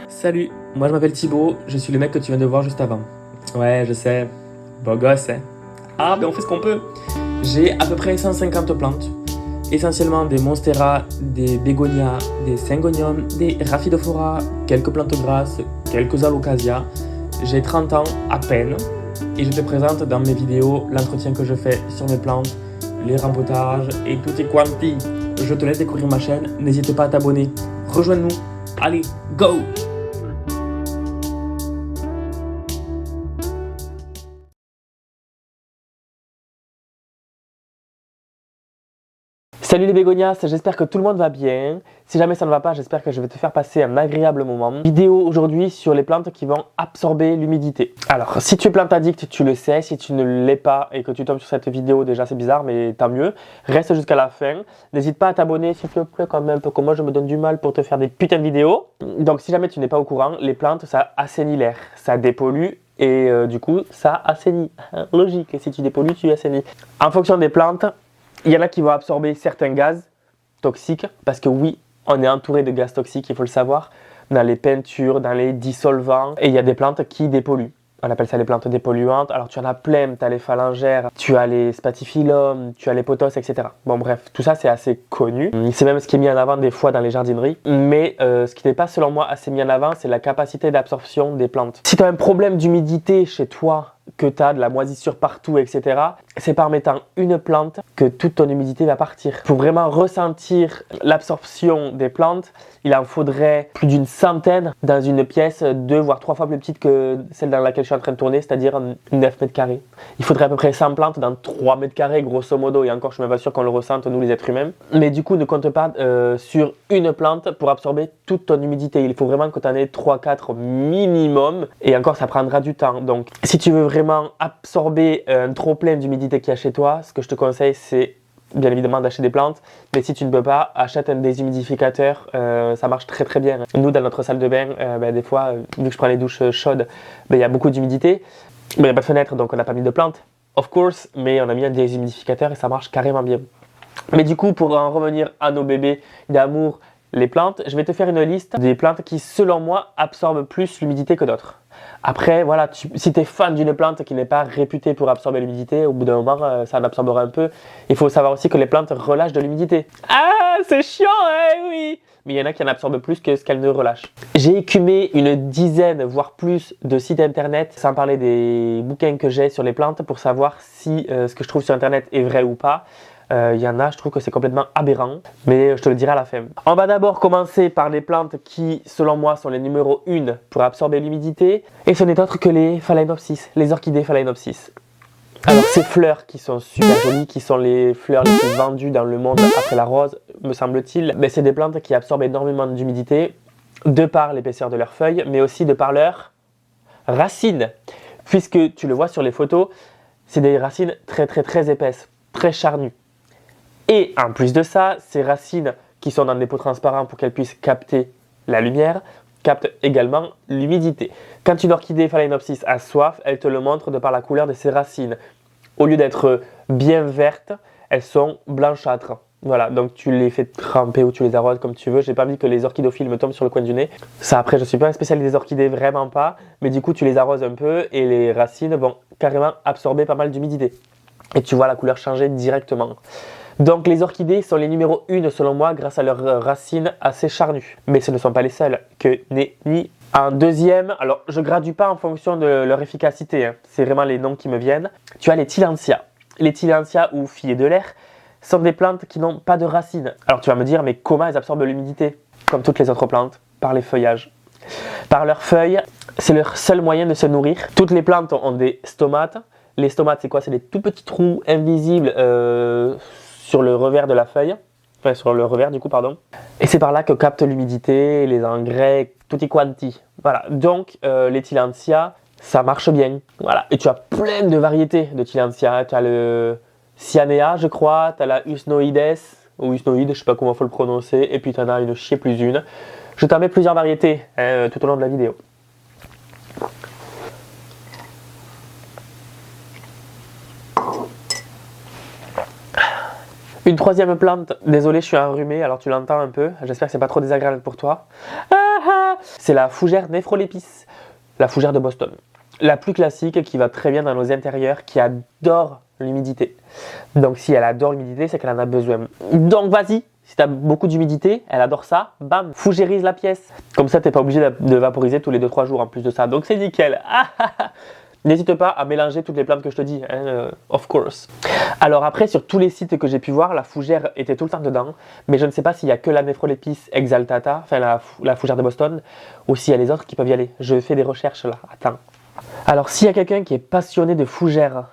Salut, moi je m'appelle Thibaut, je suis le mec que tu viens de voir juste avant. Ouais, je sais, beau gosse, hein. Ah, ben on fait ce qu'on peut. J'ai à peu près 150 plantes, essentiellement des monstera, des bégonias, des syngoniums, des rhaphidophora, quelques plantes grasses, quelques alocasia. J'ai 30 ans à peine et je te présente dans mes vidéos l'entretien que je fais sur mes plantes, les rempotages et tutti quanti. Je te laisse découvrir ma chaîne, n'hésite pas à t'abonner. Rejoins-nous, allez, go! Salut les bégonias, j'espère que tout le monde va bien. Si jamais ça ne va pas, j'espère que je vais te faire passer un agréable moment. Vidéo aujourd'hui sur les plantes qui vont absorber l'humidité. Alors, si tu es plante addict, tu le sais. Si tu ne l'es pas et que tu tombes sur cette vidéo, déjà c'est bizarre, mais tant mieux. Reste jusqu'à la fin. N'hésite pas à t'abonner s'il te plaît quand même, un peu comme moi je me donne du mal pour te faire des putains de vidéos. Donc si jamais tu n'es pas au courant, les plantes ça assainit l'air, ça dépollue. Et du coup, ça assainit. Logique, si tu dépollues, tu assainis. En fonction des plantes, il y en a qui vont absorber certains gaz toxiques, parce que oui, on est entouré de gaz toxiques, il faut le savoir, dans les peintures, dans les dissolvants, et il y a des plantes qui dépolluent. On appelle ça les plantes dépolluantes. Alors tu en as plein, tu as les phalangères, tu as les spathiphyllum, tu as les pothos, etc. Bon bref, tout ça c'est assez connu. C'est même ce qui est mis en avant des fois dans les jardineries. Mais ce qui n'est pas selon moi assez mis en avant, c'est la capacité d'absorption des plantes. Si tu as un problème d'humidité chez toi, que tu as de la moisissure partout, etc., c'est par mettant une plante que toute ton humidité va partir. Pour vraiment ressentir l'absorption des plantes, il en faudrait plus d'une centaine dans une pièce 2 voire 3 fois plus petite que celle dans laquelle je suis en train de tourner, c'est-à-dire 9 mètres carrés. Il faudrait à peu près 100 plantes dans 3 mètres carrés grosso modo, et encore je ne suis même pas sûr qu'on le ressente nous les êtres humains. Mais du coup ne compte pas sur une plante pour absorber toute ton humidité. Il faut vraiment que tu en aies 3-4 minimum, et encore ça prendra du temps. Donc si tu veux vraiment absorber un trop plein d'humidité qu'il y a chez toi, ce que je te conseille c'est bien évidemment d'acheter des plantes, mais si tu ne peux pas, achète un déshumidificateur, ça marche très très bien. Nous dans notre salle de bain, des fois, vu que je prends les douches chaudes, il y a beaucoup d'humidité, il n'y a pas de fenêtre donc on n'a pas mis de plantes, of course, mais on a mis un déshumidificateur et ça marche carrément bien. Mais du coup, pour en revenir à nos bébés d'amour, les plantes, je vais te faire une liste des plantes qui selon moi absorbent plus l'humidité que d'autres. Après, voilà, si tu es fan d'une plante qui n'est pas réputée pour absorber l'humidité, au bout d'un moment, ça en absorbera un peu. Il faut savoir aussi que les plantes relâchent de l'humidité. Ah, c'est chiant, hein, oui. Mais il y en a qui en absorbent plus que ce qu'elles ne relâchent. J'ai écumé une dizaine, voire plus, de sites internet, sans parler des bouquins que j'ai sur les plantes, pour savoir si ce que je trouve sur internet est vrai ou pas. Il y en a, je trouve que c'est complètement aberrant, mais je te le dirai à la fin. On va d'abord commencer par les plantes qui, selon moi, sont les numéros 1 pour absorber l'humidité, et ce n'est autre que les phalaenopsis, les orchidées phalaenopsis. Alors ces fleurs qui sont super jolies, qui sont les fleurs les plus vendues dans le monde après la rose, me semble-t-il, mais c'est des plantes qui absorbent énormément d'humidité, de par l'épaisseur de leurs feuilles, mais aussi de par leurs racines, puisque tu le vois sur les photos, c'est des racines très très très épaisses, très charnues. Et en plus de ça, ces racines qui sont dans des pots transparents pour qu'elles puissent capter la lumière, captent également l'humidité. Quand une orchidée phalaenopsis a soif, elle te le montre de par la couleur de ses racines. Au lieu d'être bien vertes, elles sont blanchâtres. Voilà, donc tu les fais tremper ou tu les arroses comme tu veux. J'ai pas envie que les orchidophiles me tombent sur le coin du nez. Ça après, je suis pas un spécialiste des orchidées, vraiment pas. Mais du coup, tu les arroses un peu et les racines vont carrément absorber pas mal d'humidité. Et tu vois la couleur changer directement. Donc les orchidées sont les numéros 1 selon moi grâce à leurs racines assez charnues. Mais ce ne sont pas les seules, que nenni. En deuxième, alors je gradue pas en fonction de leur efficacité, hein. C'est vraiment les noms qui me viennent. Tu as les tillandsias. Les tillandsias ou filles de l'air sont des plantes qui n'ont pas de racines. Alors tu vas me dire, mais comment elles absorbent l'humidité? Comme toutes les autres plantes, par les feuillages. Par leurs feuilles, c'est leur seul moyen de se nourrir. Toutes les plantes ont des stomates. Les stomates, c'est quoi? C'est des tout petits trous invisibles sur le revers de la feuille, enfin sur le revers du coup, pardon. Et c'est par là que captent l'humidité, les engrais, tutti quanti. Voilà, donc les tillandsias, ça marche bien. Voilà, et tu as plein de variétés de tillandsias. Tu as le cyanea, je crois, tu as la usnoides, ou usnoïde, je sais pas comment il faut le prononcer, et puis tu en as une chier plus une. Je t'en mets plusieurs variétés tout au long de la vidéo. Une troisième plante, désolé je suis enrhumé alors tu l'entends un peu, j'espère que c'est pas trop désagréable pour toi. Ah, C'est la fougère Néphrolepis, la fougère de Boston. La plus classique, qui va très bien dans nos intérieurs, qui adore l'humidité. Donc si elle adore l'humidité, c'est qu'elle en a besoin. Donc vas-y, si tu as beaucoup d'humidité, elle adore ça, bam, fougérise la pièce. Comme ça, tu n'es pas obligé de vaporiser tous les 2-3 jours en plus de ça. Donc c'est nickel. N'hésite pas à mélanger toutes les plantes que je te dis, hein, of course. Alors après, sur tous les sites que j'ai pu voir, la fougère était tout le temps dedans, mais je ne sais pas s'il n'y a que la Néphrolepis exaltata, enfin la fougère de Boston, ou s'il y a les autres qui peuvent y aller. Je fais des recherches là, attends. Alors s'il y a quelqu'un qui est passionné de fougère,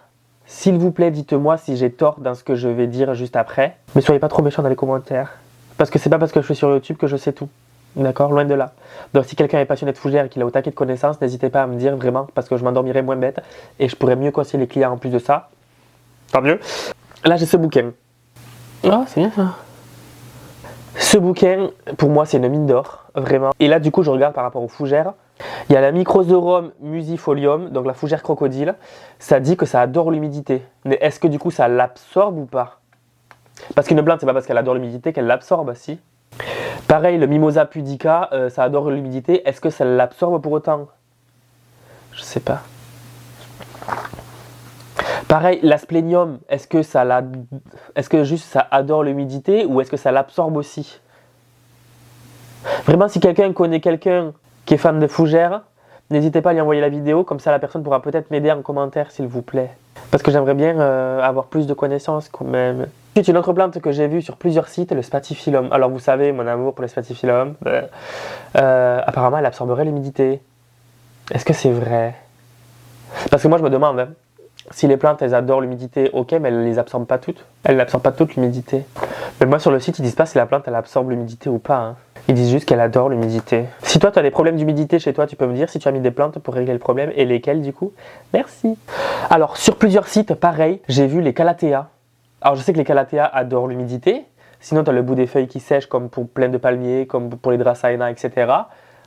s'il vous plaît, dites-moi si j'ai tort dans ce que je vais dire juste après. Mais soyez pas trop méchants dans les commentaires, parce que c'est pas parce que je suis sur YouTube que je sais tout. D'accord, loin de là. Donc si quelqu'un est passionné de fougère et qu'il a au taquet de connaissances, n'hésitez pas à me dire vraiment, parce que je m'endormirai moins bête et je pourrais mieux conseiller les clients en plus de ça. Tant mieux. Là j'ai ce bouquin. Oh, c'est bien ça. Ce bouquin, pour moi, c'est une mine d'or, vraiment. Et là, du coup, je regarde par rapport aux fougères. Il y a la Microzorum musifolium, donc la fougère crocodile. Ça dit que ça adore l'humidité. Mais est-ce que du coup, ça l'absorbe ou pas? Parce qu'une plante, c'est pas parce qu'elle adore l'humidité qu'elle l'absorbe, si. Pareil, le Mimosa pudica, ça adore l'humidité. Est-ce que ça l'absorbe pour autant? Je sais pas. Pareil, l'Asplenium, est-ce que juste ça adore l'humidité ou est-ce que ça l'absorbe aussi? Vraiment, si quelqu'un connaît quelqu'un qui est fan de fougères, n'hésitez pas à lui envoyer la vidéo, comme ça la personne pourra peut-être m'aider en commentaire s'il vous plaît. Parce que j'aimerais bien avoir plus de connaissances quand même. Ensuite, une autre plante que j'ai vue sur plusieurs sites, le Spathiphyllum. Alors vous savez, mon amour pour le Spathiphyllum, apparemment elle absorberait l'humidité. Est-ce que c'est vrai? Parce que moi je me demande, hein, si les plantes elles adorent l'humidité, ok, mais elles ne les absorbent pas toutes. Elles n'absorbent pas toute l'humidité. Mais moi sur le site ils disent pas si la plante elle absorbe l'humidité ou pas. Hein. Ils disent juste qu'elle adore l'humidité. Si toi tu as des problèmes d'humidité chez toi, tu peux me dire si tu as mis des plantes pour régler le problème et lesquelles du coup. Merci. Alors sur plusieurs sites, pareil, j'ai vu les calathea. Alors je sais que les calathea adorent l'humidité. Sinon tu as le bout des feuilles qui sèchent comme pour plein de palmiers, comme pour les dracaena, etc.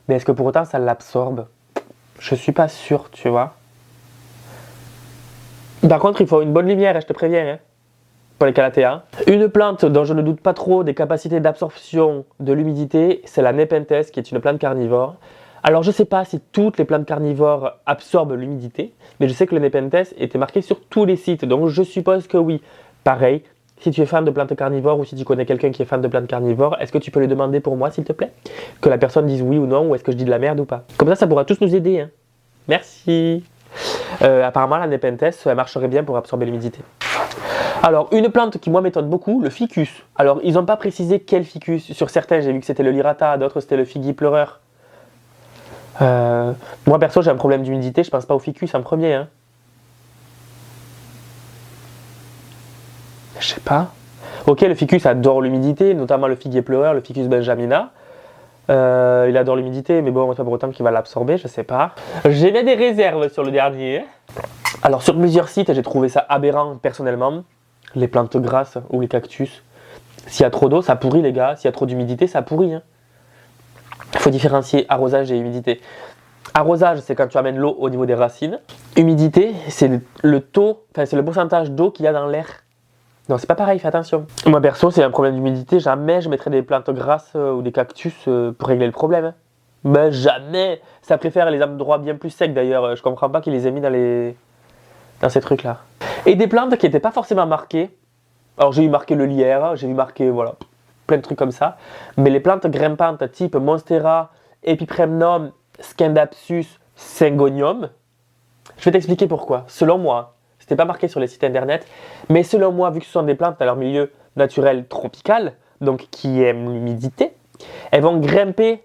Mais est-ce que pour autant ça l'absorbe? Je suis pas sûr, tu vois. Par contre, il faut une bonne lumière, je te préviens, hein, pour les calathea. Une plante dont je ne doute pas trop des capacités d'absorption de l'humidité, c'est la Nepenthes, qui est une plante carnivore. Alors, je ne sais pas si toutes les plantes carnivores absorbent l'humidité, mais je sais que le Nepenthes était marqué sur tous les sites, donc je suppose que oui. Pareil, si tu es fan de plantes carnivores ou si tu connais quelqu'un qui est fan de plantes carnivores, est-ce que tu peux lui demander pour moi, s'il te plaît? Que la personne dise oui ou non, ou est-ce que je dis de la merde ou pas? Comme ça pourra tous nous aider. Hein. Merci. Apparemment, la Nepenthes, elle marcherait bien pour absorber l'humidité. Alors, une plante qui, moi, m'étonne beaucoup, le ficus. Alors, ils n'ont pas précisé quel ficus. Sur certains, j'ai vu que c'était le lirata, d'autres, c'était le figuier pleureur. Moi, perso, j'ai un problème d'humidité, je pense pas au ficus en premier. Hein. Je sais pas. Ok, le ficus adore l'humidité, notamment le figuier pleureur, le ficus benjamina. Il adore l'humidité, mais bon, c'est pas pour autant qu'il va l'absorber, je sais pas. J'ai mis des réserves sur le dernier. Alors, sur plusieurs sites, j'ai trouvé ça aberrant personnellement. Les plantes grasses ou les cactus. S'il y a trop d'eau, ça pourrit, les gars. S'il y a trop d'humidité, ça pourrit. Hein. Il faut différencier arrosage et humidité. Arrosage, c'est quand tu amènes l'eau au niveau des racines. Humidité, c'est le taux, enfin, c'est le pourcentage d'eau qu'il y a dans l'air. Non, c'est pas pareil, fais attention. Moi, perso, c'est un problème d'humidité. Jamais je mettrais des plantes grasses ou des cactus pour régler le problème. Ben, jamais. Ça préfère les endroits bien plus secs, d'ailleurs. Je comprends pas qu'ils les aient mis dans ces trucs-là. Et des plantes qui n'étaient pas forcément marquées. Alors, j'ai vu marquer le lierre, j'ai vu marquer, voilà, plein de trucs comme ça. Mais les plantes grimpantes type Monstera, Epipremnum, Scindapsus, Syngonium, je vais t'expliquer pourquoi. Selon moi, c'était pas marqué sur les sites internet, mais selon moi, vu que ce sont des plantes à leur milieu naturel tropical, donc qui aiment l'humidité, elles vont grimper,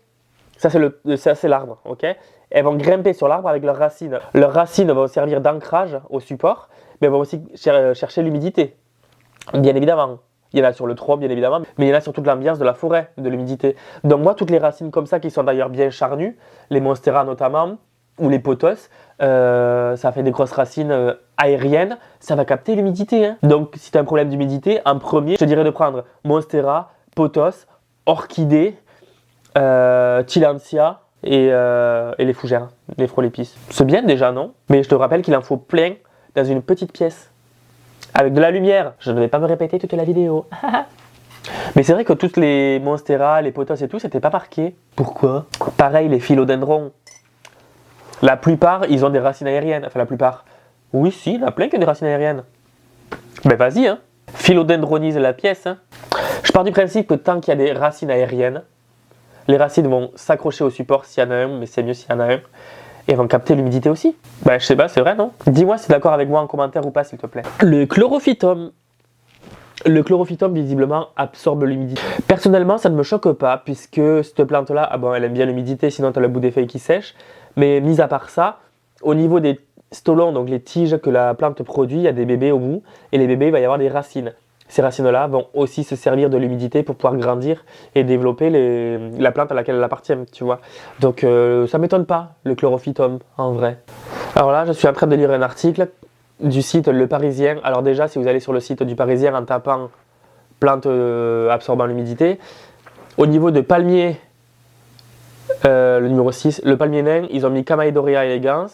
ça c'est l'arbre, ok? Elles vont grimper sur l'arbre avec leurs racines. Leurs racines vont servir d'ancrage au support, mais elles vont aussi chercher l'humidité, bien évidemment. Il y en a sur le tronc, bien évidemment, mais il y en a sur toute l'ambiance de la forêt, de l'humidité. Donc moi, toutes les racines comme ça, qui sont d'ailleurs bien charnues, les monstera notamment, ou les pothos, ça fait des grosses racines aériennes, ça va capter l'humidité. Hein. Donc si tu as un problème d'humidité, en premier, je te dirais de prendre monstera, pothos, orchidée, tillandsia et les fougères, les Néphrolepis. C'est bien déjà, non? Mais je te rappelle qu'il en faut plein dans une petite pièce. Avec de la lumière. Je ne vais pas me répéter toute la vidéo. Mais c'est vrai que toutes les Monstera, les Potos et tout, c'était pas marqué. Pourquoi? Pareil, les philodendrons. La plupart, ils ont des racines aériennes. Enfin, la plupart. Oui, si, il y en a plein qui ont des racines aériennes. Ben vas-y, hein. Philodendronise la pièce. Hein. Je pars du principe que tant qu'il y a des racines aériennes, les racines vont s'accrocher au support s'il y en a un, mais c'est mieux s'il y en a un. Et vont capter l'humidité aussi. Ben je sais pas, c'est vrai, non? Dis-moi si tu es d'accord avec moi en commentaire ou pas, s'il te plaît. Le chlorophytum. Le chlorophytum, visiblement, absorbe l'humidité. Personnellement, ça ne me choque pas, puisque cette plante-là, ah bon, elle aime bien l'humidité, sinon tu as le bout des feuilles qui sèche. Mais mis à part ça, au niveau des stolons, donc les tiges que la plante produit, il y a des bébés au bout, et les bébés, il va y avoir des racines. Ces racines-là vont aussi se servir de l'humidité pour pouvoir grandir et développer la plante à laquelle elle appartient, tu vois. Donc ça m'étonne pas, le chlorophytum, en vrai. Alors là, je suis en train de lire un article du site Le Parisien. Alors déjà, si vous allez sur le site du Parisien en tapant plante absorbant l'humidité, au niveau de palmier, le numéro 6, le palmier nain, ils ont mis Chamaedorea elegans.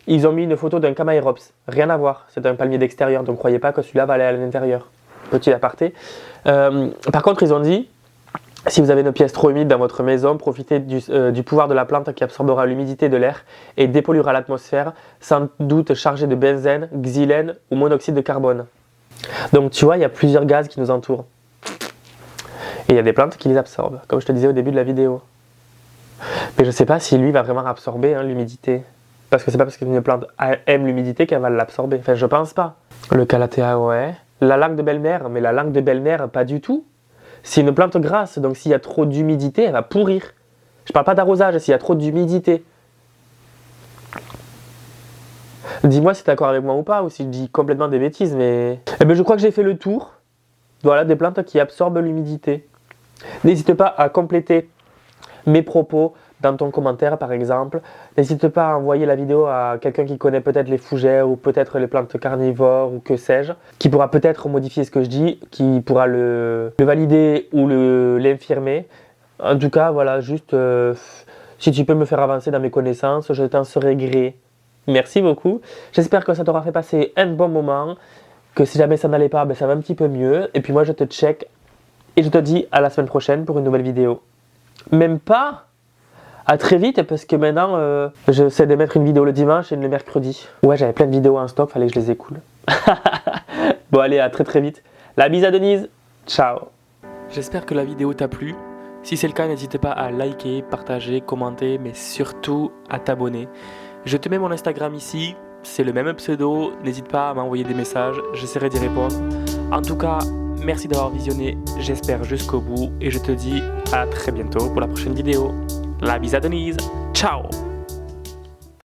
Ils ont mis une photo d'un Chamaerops. Rien à voir, c'est un palmier d'extérieur, donc croyez pas que celui-là va aller à l'intérieur. Petit aparté. Par contre, ils ont dit, si vous avez une pièce trop humide dans votre maison, profitez du pouvoir de la plante qui absorbera l'humidité de l'air et dépolluera l'atmosphère, sans doute chargée de benzène, xylène ou monoxyde de carbone. Donc tu vois, il y a plusieurs gaz qui nous entourent. Et il y a des plantes qui les absorbent, comme je te disais au début de la vidéo. Mais je ne sais pas si lui va vraiment absorber l'humidité. Parce que c'est pas parce qu'une plante aime l'humidité qu'elle va l'absorber. Enfin, je pense pas. Le calathea, ouais. La langue de belle-mère, mais la langue de belle-mère, pas du tout. C'est une plante grasse, donc s'il y a trop d'humidité, elle va pourrir. Je parle pas d'arrosage, s'il y a trop d'humidité. Dis-moi si tu es d'accord avec moi ou pas, ou si je dis complètement des bêtises, mais... Eh ben, je crois que j'ai fait le tour. Voilà, des plantes qui absorbent l'humidité. N'hésite pas à compléter mes propos dans ton commentaire par exemple. N'hésite pas à envoyer la vidéo à quelqu'un qui connaît peut-être les fougères ou peut-être les plantes carnivores ou que sais-je, qui pourra peut-être modifier ce que je dis, qui pourra le valider ou l'infirmer. En tout cas, voilà, juste si tu peux me faire avancer dans mes connaissances, je t'en serai gré. Merci beaucoup. J'espère que ça t'aura fait passer un bon moment, que si jamais ça n'allait pas, ben ça va un petit peu mieux. Et puis moi, je te check et je te dis à la semaine prochaine pour une nouvelle vidéo. Même pas. À très vite parce que maintenant j'essaie de mettre une vidéo le dimanche et le mercredi. Ouais, j'avais plein de vidéos en stock, fallait que je les écoule. Bon allez, à très vite. La bise à Denise. Ciao. J'espère que la vidéo t'a plu. Si c'est le cas, n'hésite pas à liker, partager, commenter, mais surtout à t'abonner. Je te mets mon Instagram ici, c'est le même pseudo. N'hésite pas à m'envoyer des messages, j'essaierai d'y répondre. En tout cas, merci d'avoir visionné, j'espère jusqu'au bout. Et je te dis à très bientôt pour la prochaine vidéo. La bise à Denise. Ciao!